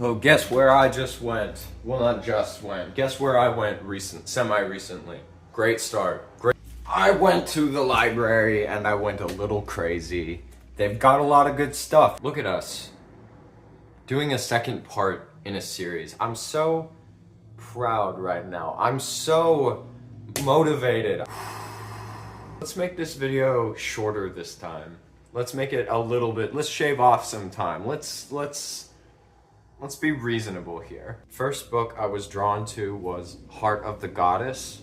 Oh, guess where I just went? Well, not just went. Guess where I went semi-recently. Great start. Great. I went to the library and I went a little crazy. They've got a lot of good stuff. Look at us. Doing a second part in a series. I'm so proud right now. I'm so motivated. Let's make this video shorter this time. Let's make it a little bit, let's shave off some time. Let's be reasonable here. First book I was drawn to was Heart of the Goddess.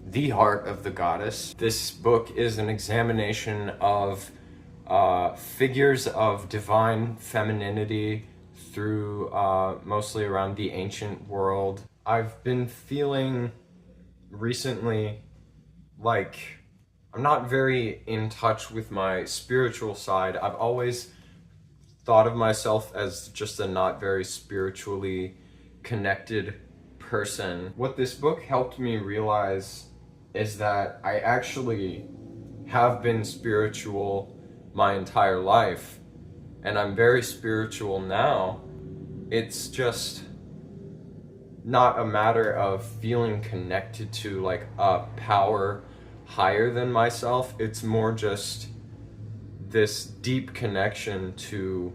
The Heart of the Goddess. This book is an examination of figures of divine femininity through mostly around the ancient world. I've been feeling recently like I'm not very in touch with my spiritual side. I've always thought of myself as just a not very spiritually connected person. What this book helped me realize is that I actually have been spiritual my entire life, and I'm very spiritual now. It's just not a matter of feeling connected to like a power higher than myself. It's more just this deep connection to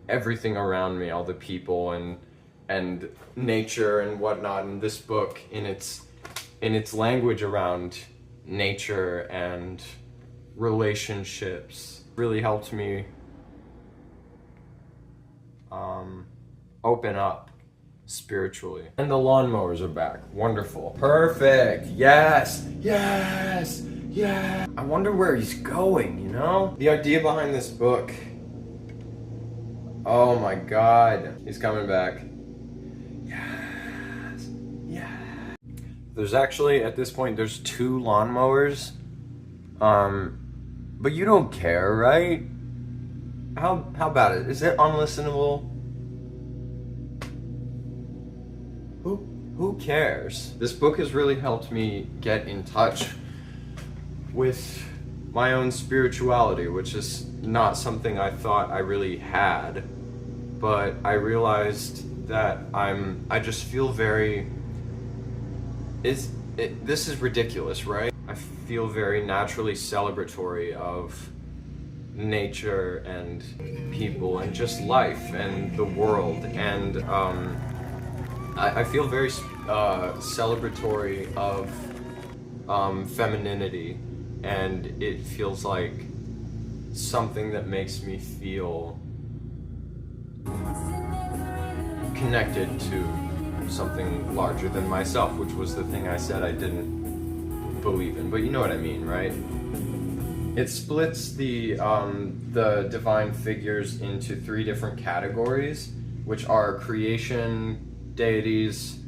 everything around me, all the people and nature and whatnot. And this book in its language around nature and relationships really helped me open up spiritually. And the lawnmowers are back. Wonderful. Perfect. Yes. Yes. Yeah. I wonder where he's going, you know? The idea behind this book. Oh my god. He's coming back. Yes. Yeah. There's actually, at this point, there's 2 lawnmowers. But you don't care, right? How about it? Is it unlistenable? Who cares? This book has really helped me get in touch with my own spirituality, which is not something I thought I really had. But I realized that I just feel very... this is ridiculous, right? I feel very naturally celebratory of nature and people and just life and the world, and I feel very celebratory of femininity, and it feels like something that makes me feel connected to something larger than myself, which was the thing I said I didn't believe in, but you know what I mean, right? It splits the divine figures into 3 different categories, which are creation deities,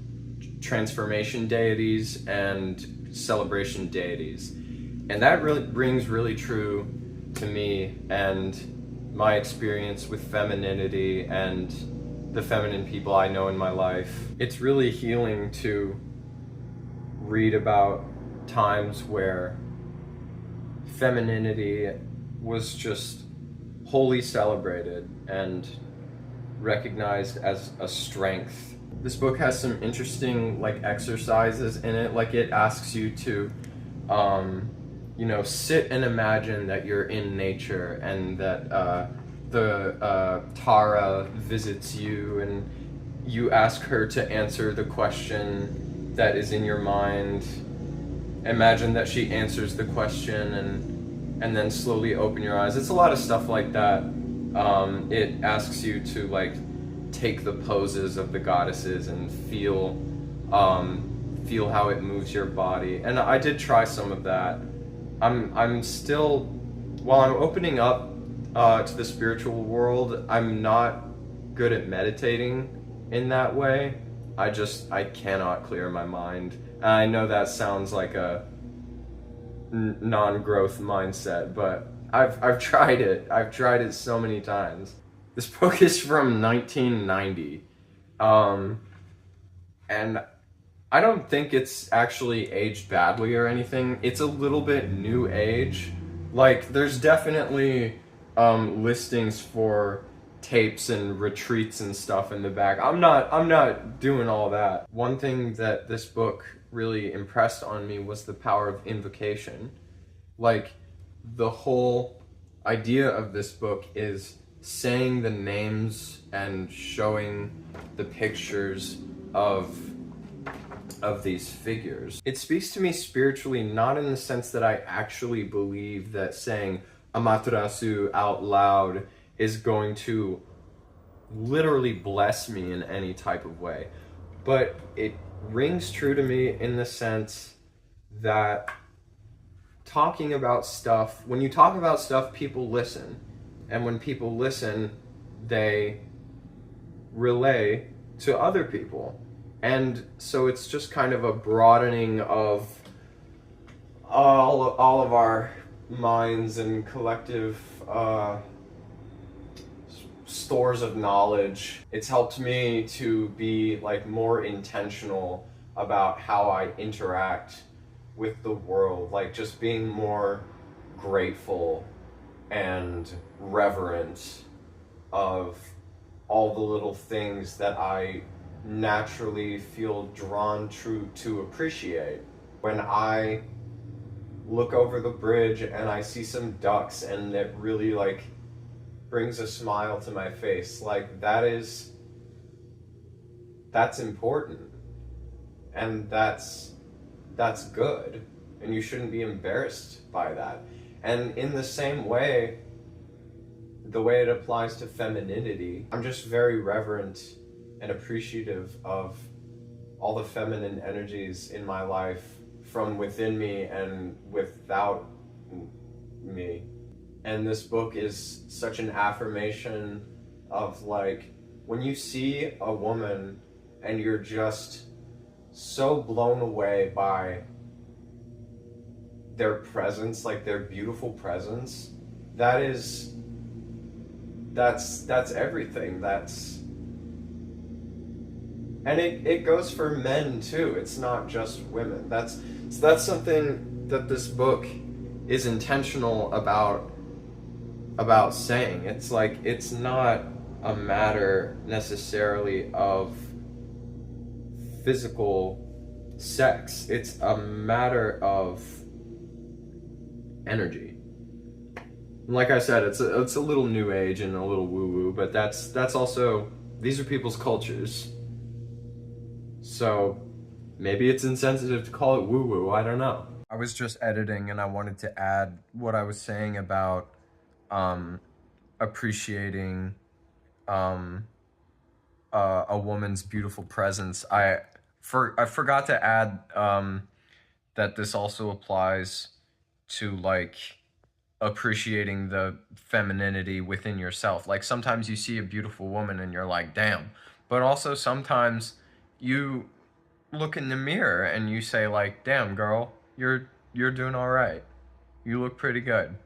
transformation deities, and celebration deities. And that really rings really true to me and my experience with femininity and the feminine people I know in my life. It's really healing to read about times where femininity was just wholly celebrated and recognized as a strength. This book has some interesting like exercises in it. Like it asks you to sit and imagine that you're in nature and that the Tara visits you, and you ask her to answer the question that is in your mind. Imagine that she answers the question and then slowly open your eyes. It's a lot of stuff like that. It asks you to like take the poses of the goddesses and feel how it moves your body. And I did try some of that. I'm still, while I'm opening up to the spiritual world, I'm not good at meditating in that way. I cannot clear my mind. And I know that sounds like a non-growth mindset, but I've tried it. I've tried it so many times. This book is from 1990, and I don't think it's actually aged badly or anything. It's a little bit new age. Like, there's definitely listings for tapes and retreats and stuff in the back. I'm not doing all that. One thing that this book really impressed on me was the power of invocation. Like, the whole idea of this book is saying the names and showing the pictures of these figures. It speaks to me spiritually, not in the sense that I actually believe that saying Amaterasu out loud is going to literally bless me in any type of way. But it rings true to me in the sense that talking about stuff, when you talk about stuff, people listen. And when people listen, they relay to other people. And so it's just kind of a broadening of all of our minds and collective stores of knowledge. It's helped me to be like more intentional about how I interact with the world, like just being more grateful and reverent of all the little things that I naturally feel drawn to appreciate. When I look over the bridge and I see some ducks and it really like brings a smile to my face, like that's important, and that's good, and you shouldn't be embarrassed by that. And in the same way, the way it applies to femininity, I'm just very reverent and appreciative of all the feminine energies in my life from within me and without me. And this book is such an affirmation of like, when you see a woman and you're just so blown away by their presence, like their beautiful presence, that's everything. And it goes for men too. It's not just women. That's something that this book is intentional about saying. It's like, it's not a matter necessarily of physical sex. It's a matter of energy. Like I said, it's a little new age and a little woo-woo, but that's also, these are people's cultures. So maybe it's insensitive to call it woo-woo, I don't know. I was just editing and I wanted to add what I was saying about appreciating a woman's beautiful presence. I forgot to add that this also applies to like appreciating the femininity within yourself. Like sometimes you see a beautiful woman and you're like, damn. But also sometimes you look in the mirror and you say like, damn girl, you're doing all right. You look pretty good.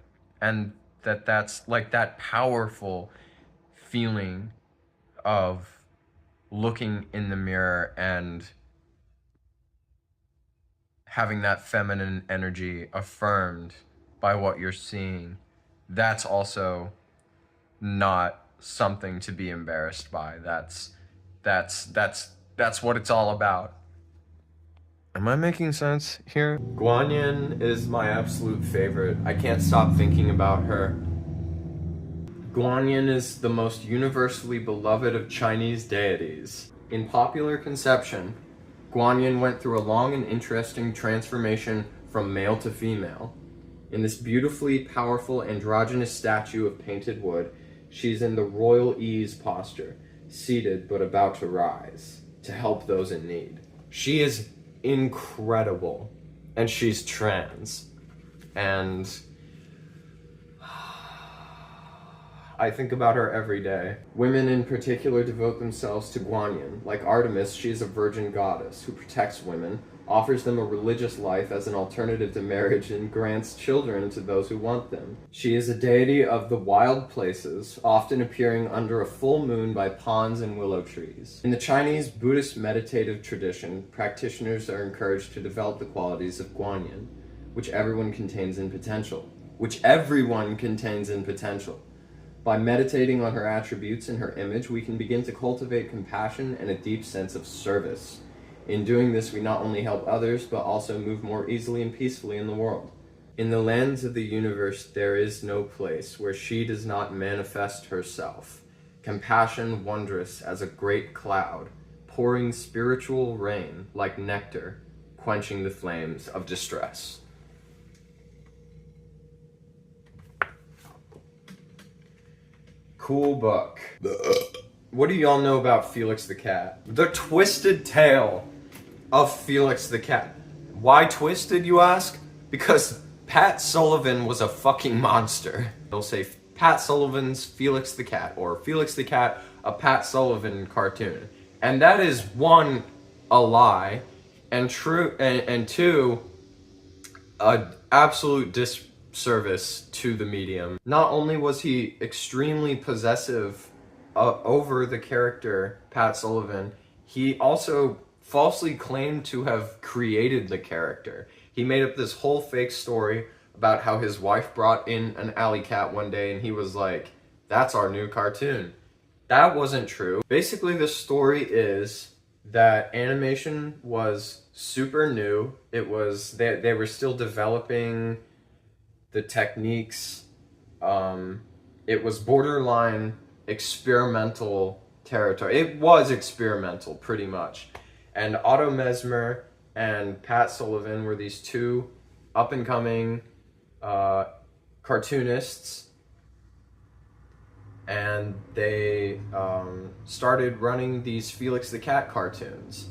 And that's like that powerful feeling of looking in the mirror and having that feminine energy affirmed by what you're seeing. That's also not something to be embarrassed by. That's what it's all about. Am I making sense here? Guanyin is my absolute favorite. I can't stop thinking about her. Guanyin is the most universally beloved of Chinese deities. In popular conception, Guanyin went through a long and interesting transformation from male to female. In this beautifully powerful androgynous statue of painted wood, she's in the royal ease posture, seated but about to rise, to help those in need. She is incredible, and she's trans, and I think about her every day. Women in particular devote themselves to Guanyin. Like Artemis, she is a virgin goddess who protects women, offers them a religious life as an alternative to marriage, and grants children to those who want them. She is a deity of the wild places, often appearing under a full moon by ponds and willow trees. In the Chinese Buddhist meditative tradition, practitioners are encouraged to develop the qualities of Guanyin, which everyone contains in potential. By meditating on her attributes and her image, we can begin to cultivate compassion and a deep sense of service. In doing this, we not only help others, but also move more easily and peacefully in the world. In the lands of the universe, there is no place where she does not manifest herself. Compassion wondrous as a great cloud, pouring spiritual rain like nectar, quenching the flames of distress. Cool book. What do y'all know about Felix the Cat? The twisted tale of Felix the Cat. Why twisted, you ask? Because Pat Sullivan was a fucking monster. They'll say Pat Sullivan's Felix the Cat, or Felix the Cat, a Pat Sullivan cartoon. And that is one, a lie, and two, an absolute disservice to the medium. Not only was he extremely possessive over the character Pat Sullivan, he also falsely claimed to have created the character. He made up this whole fake story about how his wife brought in an alley cat one day and he was like, that's our new cartoon. That wasn't true. Basically, the story is that animation was super new. It was, they were still developing the techniques. It was borderline experimental territory. It was experimental, pretty much. And Otto Mesmer and Pat Sullivan were these two up-and-coming cartoonists, and they started running these Felix the Cat cartoons,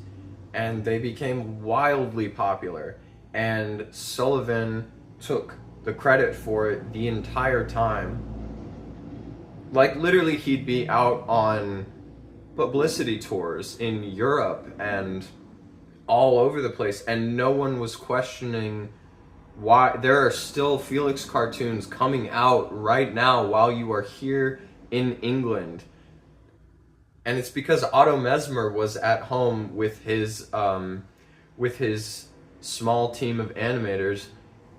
and they became wildly popular, and Sullivan took the credit for it the entire time. Like, literally, he'd be out on publicity tours in Europe and all over the place, and no one was questioning why there are still Felix cartoons coming out right now while you are here in England. And it's because Otto Mesmer was at home with his small team of animators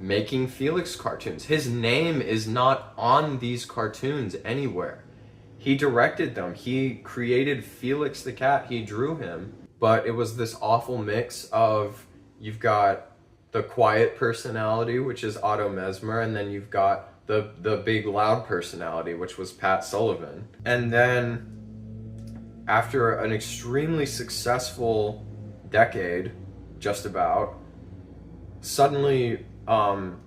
making Felix cartoons. His name is not on these cartoons anywhere. He directed them. He created Felix the Cat. He drew him. But it was this awful mix of, you've got the quiet personality, which is Otto Mesmer, and then you've got the big loud personality, which was Pat Sullivan. And then after an extremely successful decade, just about, suddenly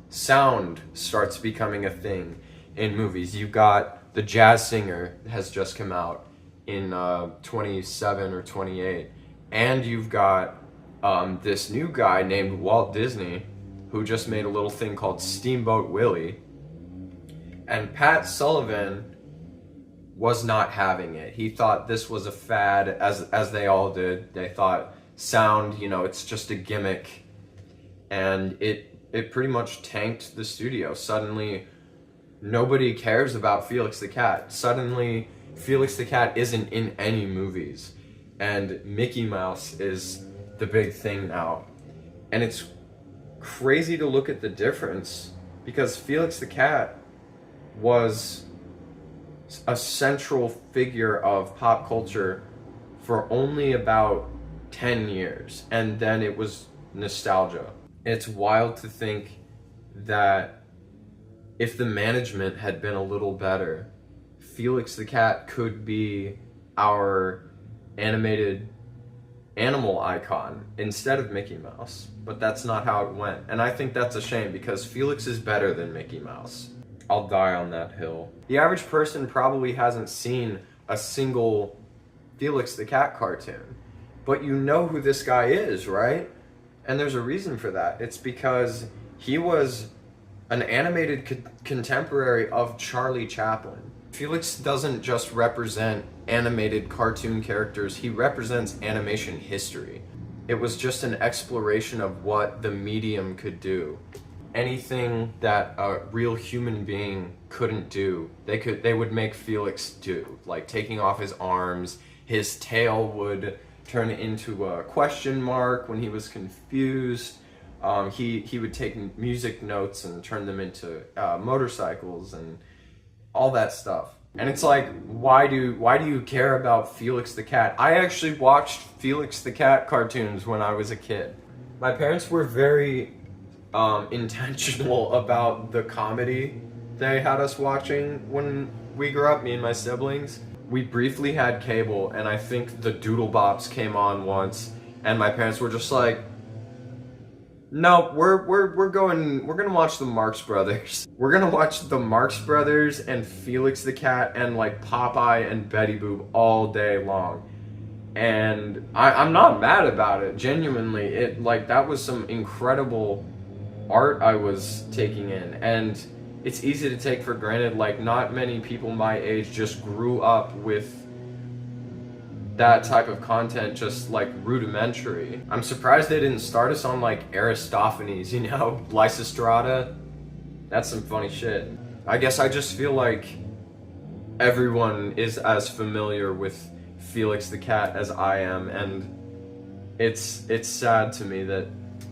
sound starts becoming a thing in movies. You've got The Jazz Singer has just come out in 27 or 28, and you've got this new guy named Walt Disney who just made a little thing called Steamboat Willie, and Pat Sullivan was not having it. He thought this was a fad, as they all did. They thought sound, it's just a gimmick, and it pretty much tanked the studio. Suddenly, nobody cares about Felix the Cat. Suddenly, Felix the Cat isn't in any movies, and Mickey Mouse is the big thing now. And it's crazy to look at the difference, because Felix the Cat was a central figure of pop culture for only about 10 years, and then it was nostalgia. It's wild to think that if the management had been a little better, Felix the Cat could be our animated animal icon instead of Mickey Mouse. But that's not how it went. And I think that's a shame, because Felix is better than Mickey Mouse. I'll die on that hill. The average person probably hasn't seen a single Felix the Cat cartoon. But you know who this guy is, right? And there's a reason for that. It's because he was an animated contemporary of Charlie Chaplin. Felix doesn't just represent animated cartoon characters, he represents animation history. It was just an exploration of what the medium could do. Anything that a real human being couldn't do, they would make Felix do. Like taking off his arms, his tail would turn into a question mark when he was confused. He would take music notes and turn them into motorcycles and all that stuff. And it's like, why do you care about Felix the cat? I actually watched Felix the cat cartoons when I was a kid. My parents were very intentional about the comedy they had us watching when we grew up, me and my siblings. We briefly had cable, and I think the Doodle Bops came on once, and my parents were just like, no, we're gonna watch the Marx Brothers. We're gonna watch the Marx Brothers and Felix the Cat and like Popeye and Betty Boop all day long. And I'm not mad about it, genuinely. It, like, that was some incredible art I was taking in, and it's easy to take for granted. Like, not many people my age just grew up with that type of content, just like rudimentary. I'm surprised they didn't start us on like Aristophanes, you know, Lysistrata. That's some funny shit. I guess I just feel like everyone is as familiar with Felix the Cat as I am, and it's sad to me that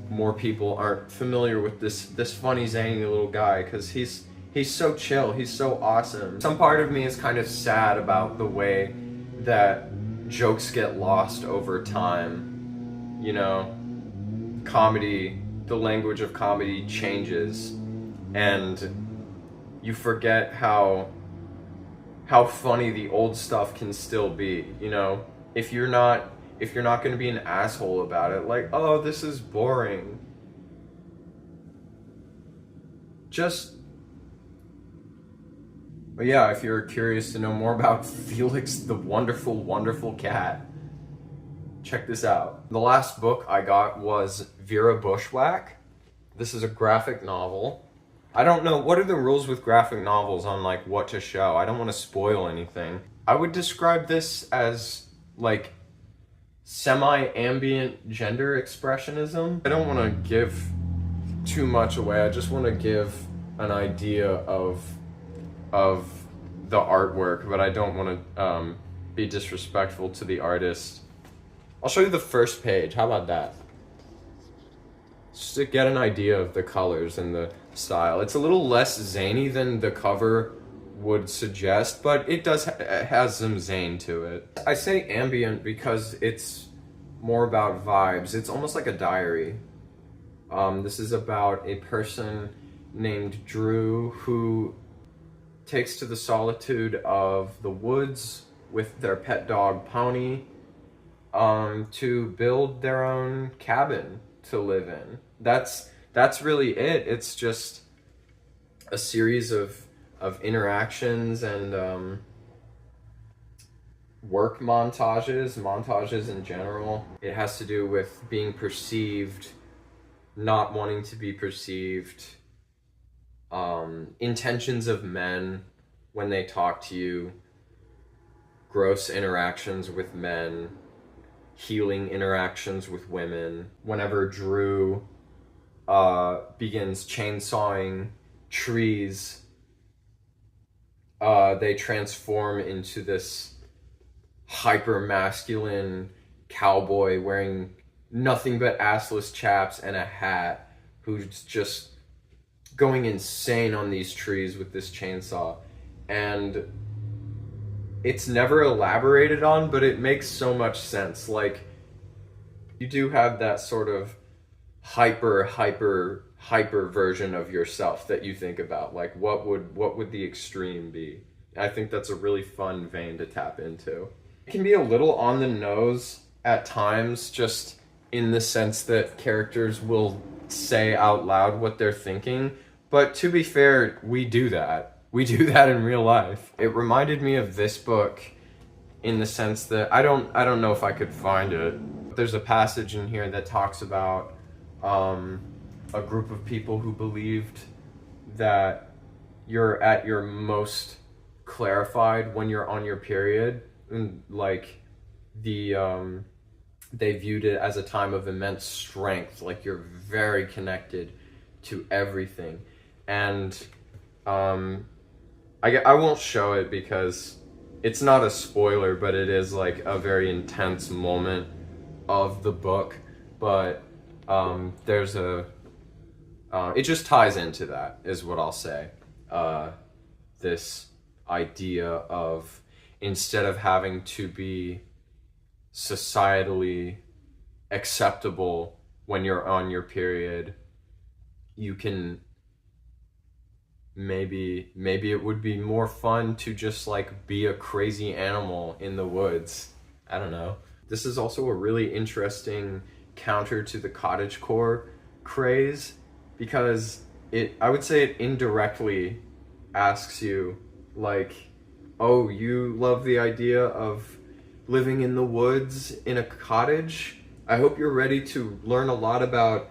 more people aren't familiar with this funny, zany little guy, because he's so chill, he's so awesome. Some part of me is kind of sad about the way that jokes get lost over time. You know, comedy, the language of comedy changes, and you forget how funny the old stuff can still be. You know, if you're not going to be an asshole about it, like, oh, this is boring, but yeah, if you're curious to know more about Felix the wonderful, wonderful cat, check this out. The last book I got was Vera Bushwhack. This is a graphic novel. I don't know, what are the rules with graphic novels on like what to show? I don't want to spoil anything. I would describe this as like semi-ambient gender expressionism. I don't want to give too much away. I just want to give an idea of the artwork, but I don't want to be disrespectful to the artist. I'll show you the first page. How about that? Just to get an idea of the colors and the style. It's a little less zany than the cover would suggest, but it has some zane to it. I say ambient because it's more about vibes. It's almost like a diary. This is about a person named Drew who takes to the solitude of the woods with their pet dog Pony to build their own cabin to live in. That's really it. It's just a series of interactions and work montages in general. It has to do with being perceived, not wanting to be perceived, intentions of men when they talk to you, gross interactions with men, healing interactions with women. Whenever Drew begins chainsawing trees, they transform into this hyper-masculine cowboy wearing nothing but assless chaps and a hat, who's just going insane on these trees with this chainsaw. And it's never elaborated on, but it makes so much sense. Like, you do have that sort of hyper version of yourself that you think about. Like, what would the extreme be? I think that's a really fun vein to tap into. It can be a little on the nose at times, just in the sense that characters will say out loud what they're thinking. But to be fair, we do that. We do that in real life. It reminded me of this book in the sense that I don't know if I could find it. There's a passage in here that talks about a group of people who believed that you're at your most clarified when you're on your period, and like they viewed it as a time of immense strength, like you're very connected to everything. And I won't show it because it's not a spoiler, but it is like a very intense moment of the book. But there's it just ties into that, is what I'll say. This idea of, instead of having to be societally acceptable when you're on your period, you can maybe it would be more fun to just like be a crazy animal in the woods. I don't know. This is also a really interesting counter to the cottagecore craze, because I would say it indirectly asks you, like, oh, you love the idea of living in the woods in a cottage? I hope you're ready to learn a lot about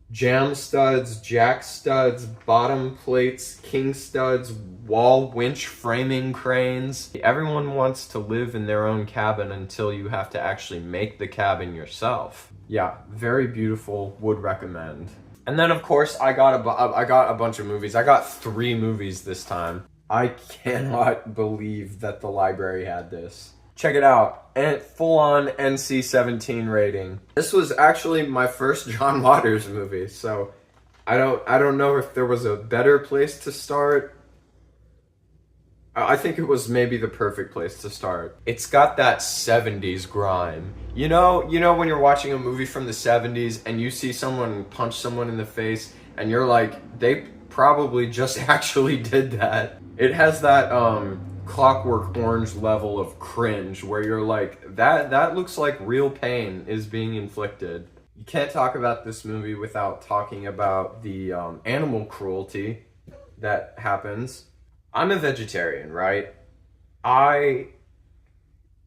jam studs, jack studs, bottom plates, king studs, wall winch framing cranes. Everyone wants to live in their own cabin until you have to actually make the cabin yourself. Yeah, very beautiful, would recommend. And then of course I got a bunch of movies. I got 3 movies this time. I cannot believe that the library had this. Check it out, and full-on NC-17 rating. This was actually my first John Waters movie, so I don't know if there was a better place to start. I think it was maybe the perfect place to start. It's got that 70s grime. You know when you're watching a movie from the 70s and you see someone punch someone in the face and you're like, they probably just actually did that. It has that Clockwork Orange level of cringe where you're like, that looks like real pain is being inflicted. You can't talk about this movie without talking about the animal cruelty that happens. I'm a vegetarian, right? I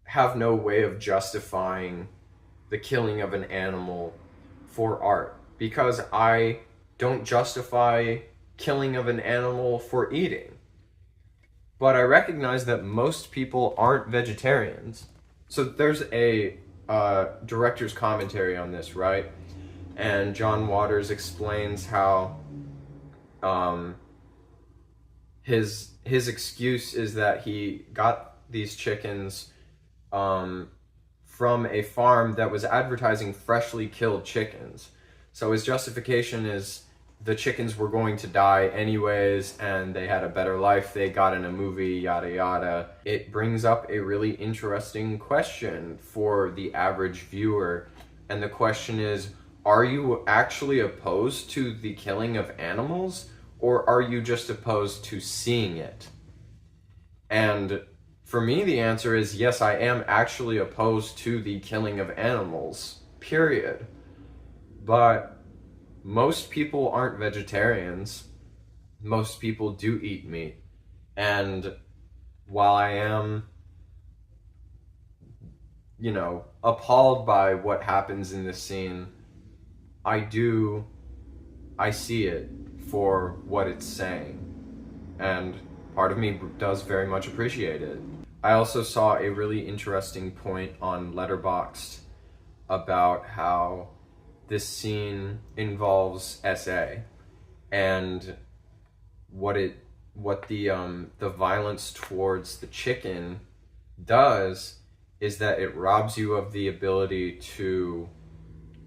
have no way of justifying the killing of an animal for art, because I don't justify killing of an animal for eating. But I recognize that most people aren't vegetarians. So there's a director's commentary on this, right? And John Waters explains how his excuse is that he got these chickens from a farm that was advertising freshly killed chickens. So his justification is the chickens were going to die anyways, and they had a better life, they got in a movie, yada yada. It brings up a really interesting question for the average viewer, and the question is, are you actually opposed to the killing of animals, or are you just opposed to seeing it? And for me, the answer is yes, I am actually opposed to the killing of animals, period. But most people aren't vegetarians. Most people do eat meat. And while I am, appalled by what happens in this scene, I see it for what it's saying. And part of me does very much appreciate it. I also saw a really interesting point on Letterboxd about how this scene involves SA, and what the violence towards the chicken does is that it robs you of the ability to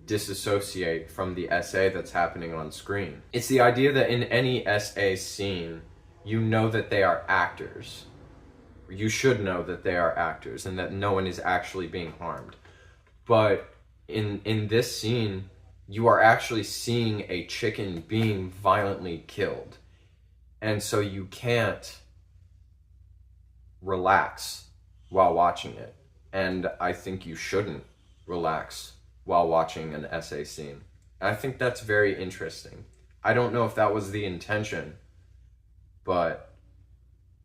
disassociate from the SA that's happening on screen. It's the idea that in any SA scene, you know that they are actors. You should know that they are actors and that no one is actually being harmed. But in this scene, you are actually seeing a chicken being violently killed. And so you can't relax while watching it. And I think you shouldn't relax while watching an SA scene. And I think that's very interesting. I don't know if that was the intention, but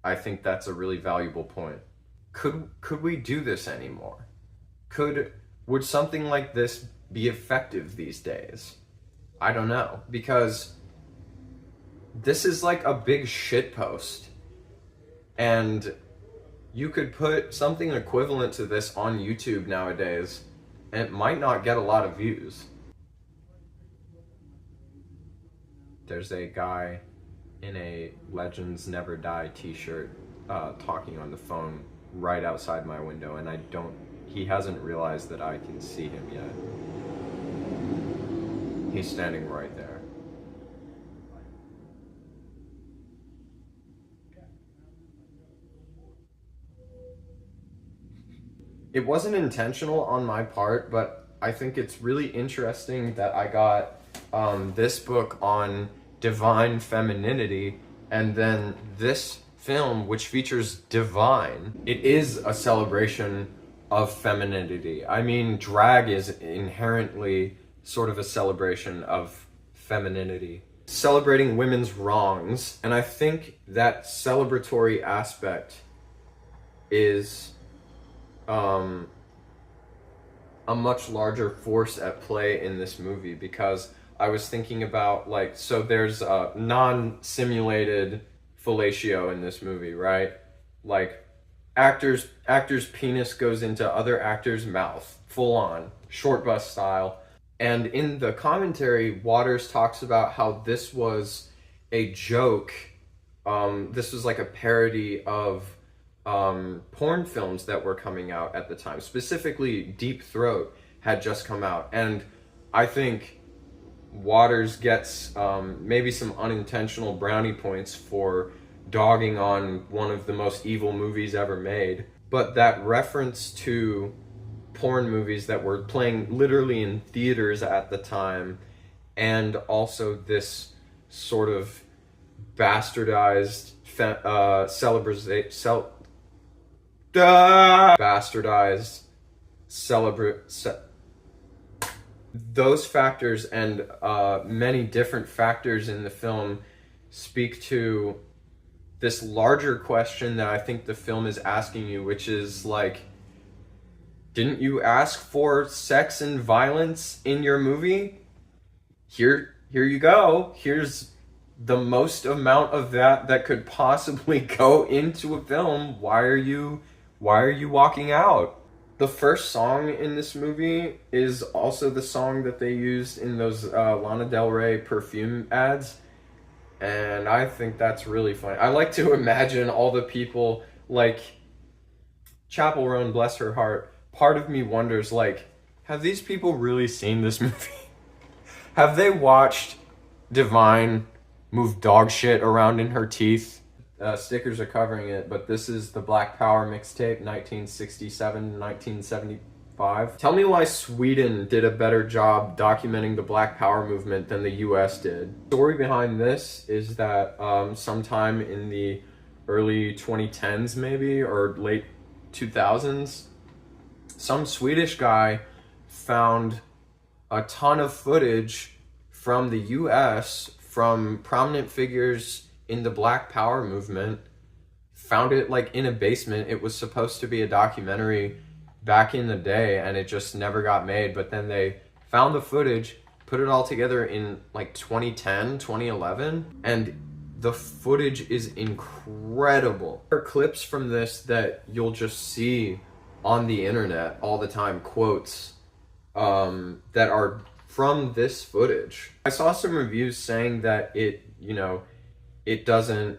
I think that's a really valuable point. Could we do this anymore? Would something like this be effective these days? I don't know, because this is like a big shitpost, and you could put something equivalent to this on YouTube nowadays, and it might not get a lot of views. There's a guy in a Legends Never Die t-shirt talking on the phone right outside my window, and he hasn't realized that I can see him yet. He's standing right there. it wasn't intentional on my part, but I think it's really interesting that I got this book on divine femininity, and then this film, which features divine. It is a celebration of femininity. I mean, drag is inherently sort of a celebration of femininity, celebrating women's wrongs, and I think that celebratory aspect is a much larger force at play in this movie, because I was thinking about, like, so there's a non-simulated fellatio in this movie, right? Like, actor's penis goes into other actor's mouth, full on, short bus style. And in the commentary, Waters talks about how this was a joke. This was like a parody of porn films that were coming out at the time. Specifically, Deep Throat had just come out. And I think Waters gets maybe some unintentional brownie points for dogging on one of the most evil movies ever made. But that reference to porn movies that were playing literally in theaters at the time, and also this sort of bastardized those factors and many different factors in the film speak to this larger question that I think the film is asking you, which is like, didn't you ask for sex and violence in your movie? Here you go. Here's the most amount of that could possibly go into a film. Why are you walking out? The first song in this movie is also the song that they used in those Lana Del Rey perfume ads. And I think that's really funny. I like to imagine all the people, like Chappell Roan, bless her heart. Part of me wonders, like, have these people really seen this movie? Have they watched Divine move dog shit around in her teeth? Stickers are covering it, but this is the Black Power mixtape, 1967-1975. Tell me why Sweden did a better job documenting the Black Power movement than the US did. The story behind this is that sometime in the early 2010s maybe, or late 2000s, some Swedish guy found a ton of footage from the US from prominent figures in the Black Power movement, found it like in a basement. It was supposed to be a documentary back in the day, and it just never got made. But then they found the footage, put it all together in like 2010, 2011, and the footage is incredible. There are clips from this that you'll just see on the internet all the time, quotes that are from this footage. I saw some reviews saying that it doesn't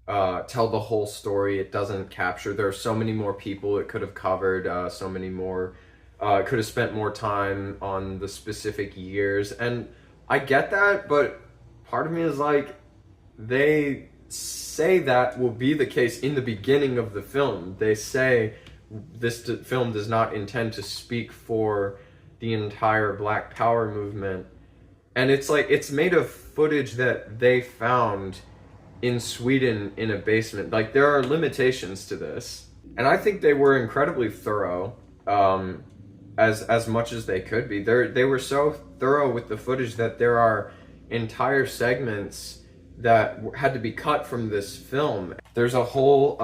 tell the whole story. It doesn't capture. There are so many more people it could have covered, so many more, could have spent more time on the specific years. And I get that, but part of me is like, they say that will be the case in the beginning of the film. They say this film does not intend to speak for the entire Black Power movement. And it's like, it's made of footage that they found in Sweden in a basement. Like, there are limitations to this. And I think they were incredibly thorough, as much as they could be. They were so thorough with the footage that there are entire segments that had to be cut from this film. There's a whole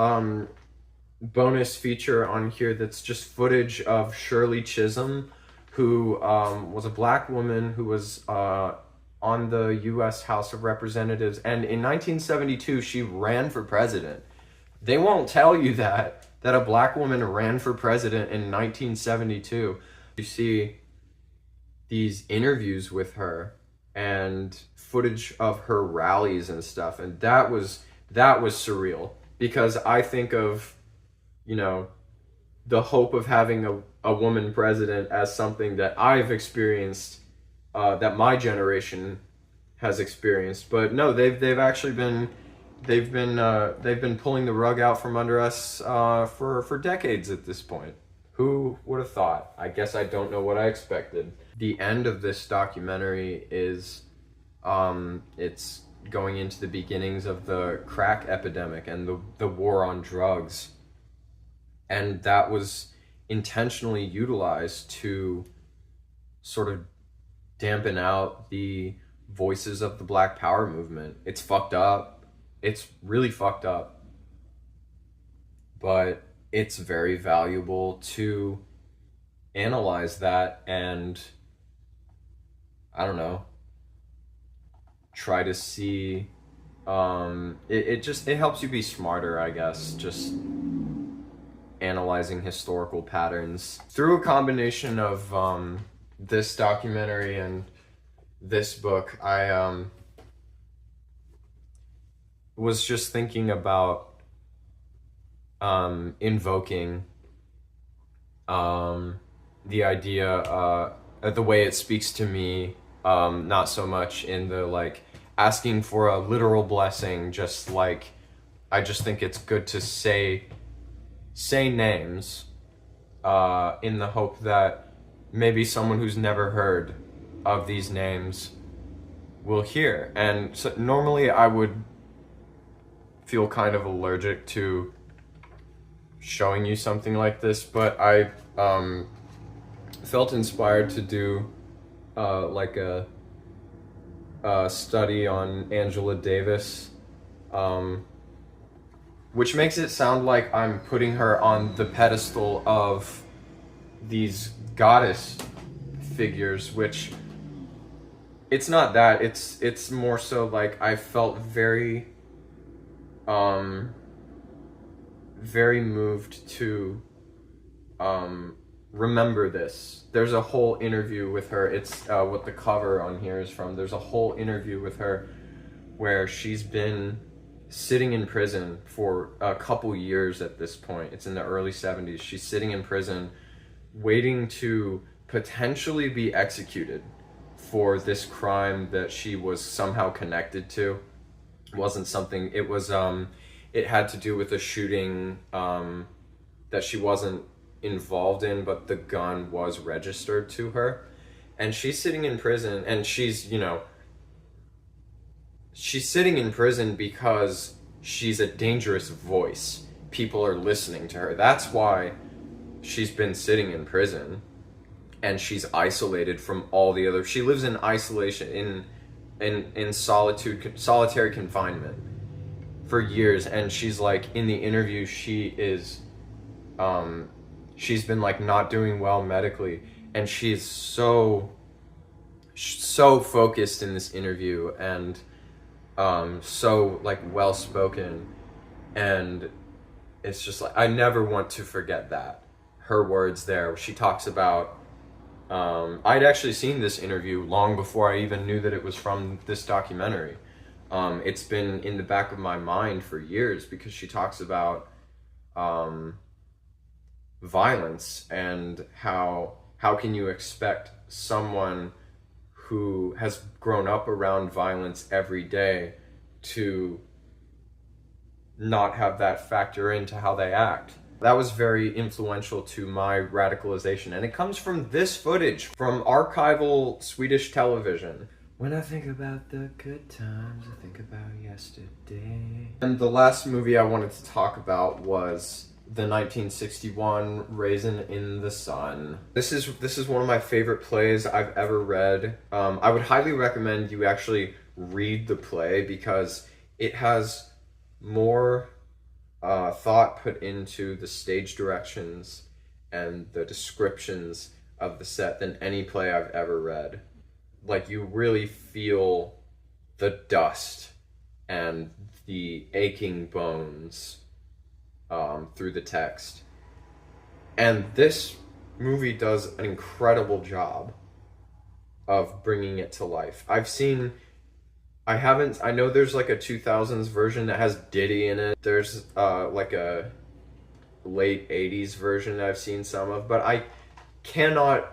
bonus feature on here that's just footage of Shirley Chisholm, who was a black woman who was on the U.S. House of Representatives, and in 1972 she ran for president. They won't tell you that a black woman ran for president in 1972. You see these interviews with her and footage of her rallies and stuff, and that was surreal, because I think of, the hope of having a woman president as something that I've experienced, that my generation has experienced. But no, they've actually been pulling the rug out from under us for decades at this point. Who would have thought? I guess I don't know what I expected. The end of this documentary is, it's going into the beginnings of the crack epidemic and the war on drugs. And that was intentionally utilized to sort of dampen out the voices of the Black Power movement. It's fucked up. It's really fucked up. But it's very valuable to analyze that and, I don't know, try to see, it helps you be smarter, I guess, just analyzing historical patterns. Through a combination of this documentary and this book, I was just thinking about invoking the idea, the way it speaks to me, not so much in the like asking for a literal blessing, just like I just think it's good to say names in the hope that maybe someone who's never heard of these names will hear. And so normally I would feel kind of allergic to showing you something like this, but I felt inspired to do like a study on Angela Davis, which makes it sound like I'm putting her on the pedestal of these goddess figures, which it's not that. It's more so like I felt very very moved to remember this. There's a whole interview with her. It's what the cover on here is from. There's a whole interview with her where she's been sitting in prison for a couple years at this point. It's in the early 70s. She's sitting in prison waiting to potentially be executed for this crime that she was somehow connected to. It wasn't something, it was it had to do with a shooting that she wasn't involved in, but the gun was registered to her. And she's sitting in prison, and she's sitting in prison because she's a dangerous voice. People are listening to her. That's why she's been sitting in prison, and she's isolated from all the other. She lives in isolation, in solitary confinement for years. And she's like, in the interview, she's been like not doing well medically, and she's so focused in this interview, and so like well spoken, and it's just like I never want to forget that, her words there. She talks about I'd actually seen this interview long before I even knew that it was from this documentary. It's been in the back of my mind for years because she talks about violence and how can you expect someone who has grown up around violence every day to not have that factor into how they act. That was very influential to my radicalization, and it comes from this footage from archival Swedish television. When I think about the good times, I think about yesterday. And the last movie I wanted to talk about was the 1961 Raisin in the Sun. This is one of my favorite plays I've ever read. I would highly recommend you actually read the play because it has more thought put into the stage directions and the descriptions of the set than any play I've ever read. Like, you really feel the dust and the aching bones through the text. And this movie does an incredible job of bringing it to life. I know there's like a 2000s version that has Diddy in it. There's like a late 80s version I've seen some of, but I cannot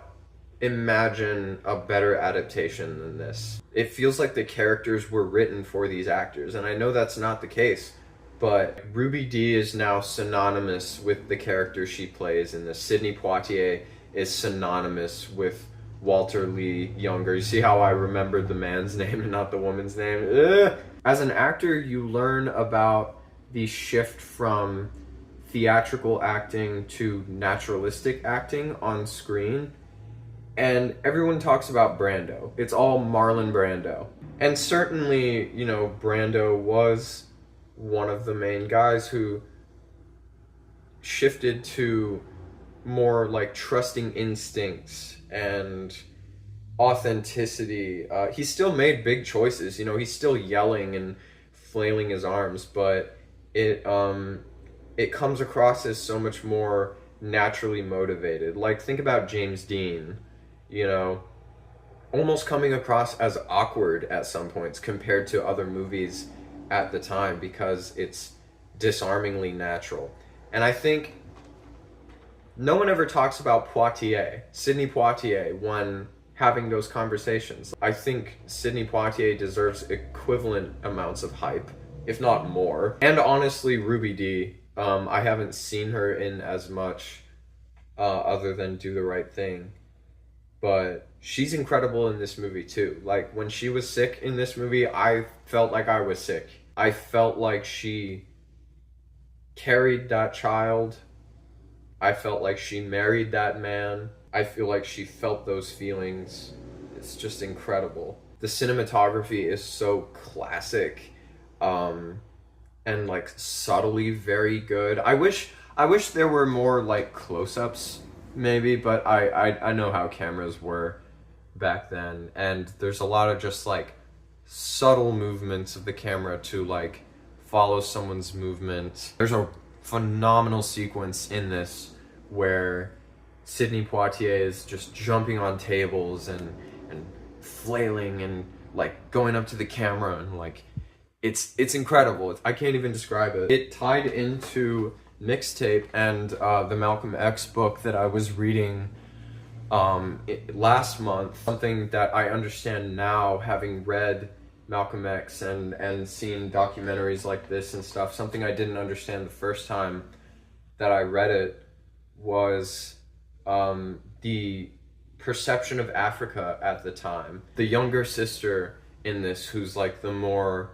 imagine a better adaptation than this. It feels like the characters were written for these actors, and I know that's not the case, but Ruby Dee is now synonymous with the character she plays in this. Sidney Poitier is synonymous with Walter Lee Younger. You see how I remembered the man's name and not the woman's name? Ugh. As an actor, you learn about the shift from theatrical acting to naturalistic acting on screen. And everyone talks about Brando. It's all Marlon Brando. And certainly, you know, Brando was one of the main guys who shifted to more like trusting instincts and authenticity. He still made big choices, you know, he's still yelling and flailing his arms, but it comes across as so much more naturally motivated. Like, think about James Dean, you know, almost coming across as awkward at some points compared to other movies at the time because it's disarmingly natural. And I think no one ever talks about Poitier, Sidney Poitier, when having those conversations. I think Sidney Poitier deserves equivalent amounts of hype, if not more. And honestly, Ruby Dee, I haven't seen her in as much other than Do the Right Thing, but she's incredible in this movie too. Like, when she was sick in this movie, I felt like I was sick. I felt like she carried that child. I felt like she married that man. I feel like she felt those feelings. It's just incredible. The cinematography is so classic, and like subtly very good. I wish there were more like close-ups maybe, but I know how cameras were back then, and there's a lot of just like subtle movements of the camera to like follow someone's movement. There's a phenomenal sequence in this where Sidney Poitier is just jumping on tables and flailing and like going up to the camera, and like it's incredible. I can't even describe it. It tied into Mixtape and the Malcolm X book that I was reading last month. Something that I understand now, having read Malcolm X and seen documentaries like this and stuff. Something I didn't understand the first time that I read it was the perception of Africa at the time. The younger sister in this, who's like the more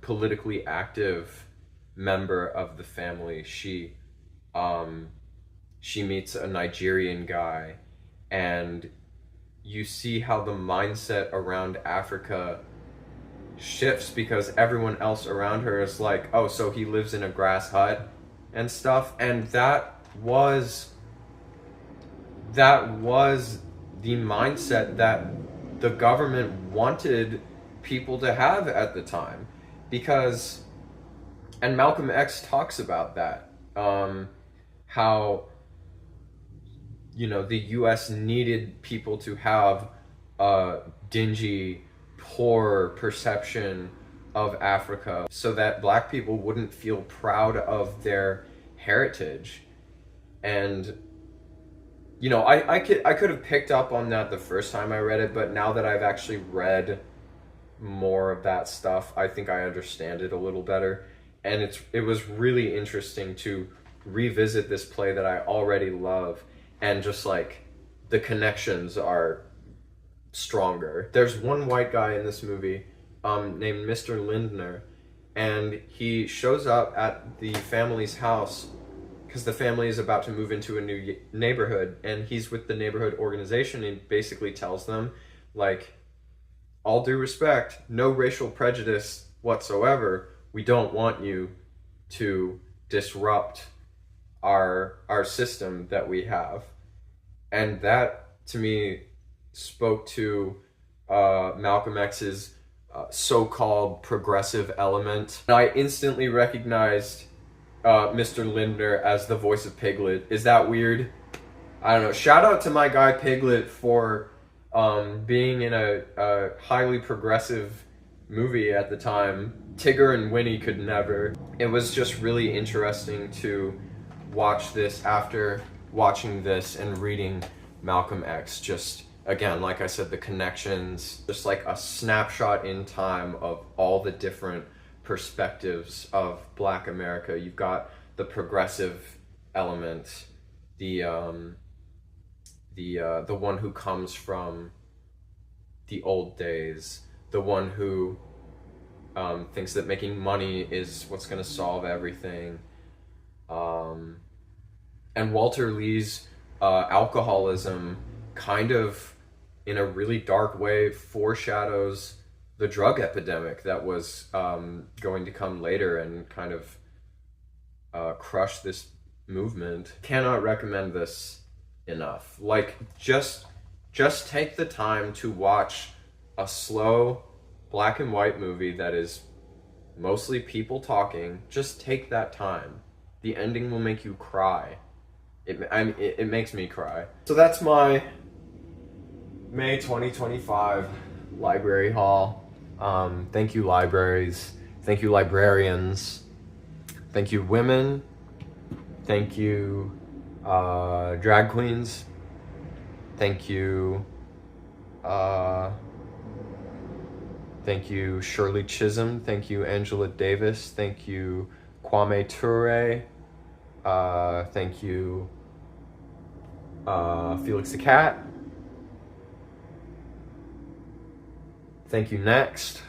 politically active member of the family, she meets a Nigerian guy, and you see how the mindset around Africa shifts because everyone else around her is like, oh, so he lives in a grass hut and stuff. And that was the mindset that the government wanted people to have at the time, because, and Malcolm X talks about that, how, you know, the US needed people to have a dingy, poor perception of Africa so that Black people wouldn't feel proud of their heritage. And, you know, I could have picked up on that the first time I read it, but now that I've actually read more of that stuff, I think I understand it a little better. And it was really interesting to revisit this play that I already love, and just like the connections are stronger. There's one white guy in this movie named Mr. Lindner, and he shows up at the family's house because the family is about to move into a new neighborhood, and he's with the neighborhood organization and basically tells them, like, all due respect, no racial prejudice whatsoever, we don't want you to disrupt our system that we have. And that, to me, spoke to Malcolm X's so-called progressive element. And I instantly recognized Mr. Lindner as the voice of Piglet. Is that weird? I don't know. Shout out to my guy Piglet for being in a highly progressive movie at the time. Tigger and Winnie could never. It was just really interesting to watch this after watching this and reading Malcolm X. Just, again, like I said, the connections, just like a snapshot in time of all the different perspectives of Black America. You've got the progressive element, the one who comes from the old days, the one who thinks that making money is what's going to solve everything. And Walter Lee's alcoholism kind of, in a really dark way, foreshadows the drug epidemic that was going to come later and kind of crush this movement. Cannot recommend this enough. Like, just take the time to watch a slow black and white movie that is mostly people talking. Just take that time. The ending will make you cry. It makes me cry. So that's my May 2025 library haul. Thank you, libraries. Thank you, librarians. Thank you, women. Thank you, drag queens. Thank you, Shirley Chisholm. Thank you, Angela Davis. Thank you, Kwame Ture. Thank you, Felix the Cat. Thank you, Next.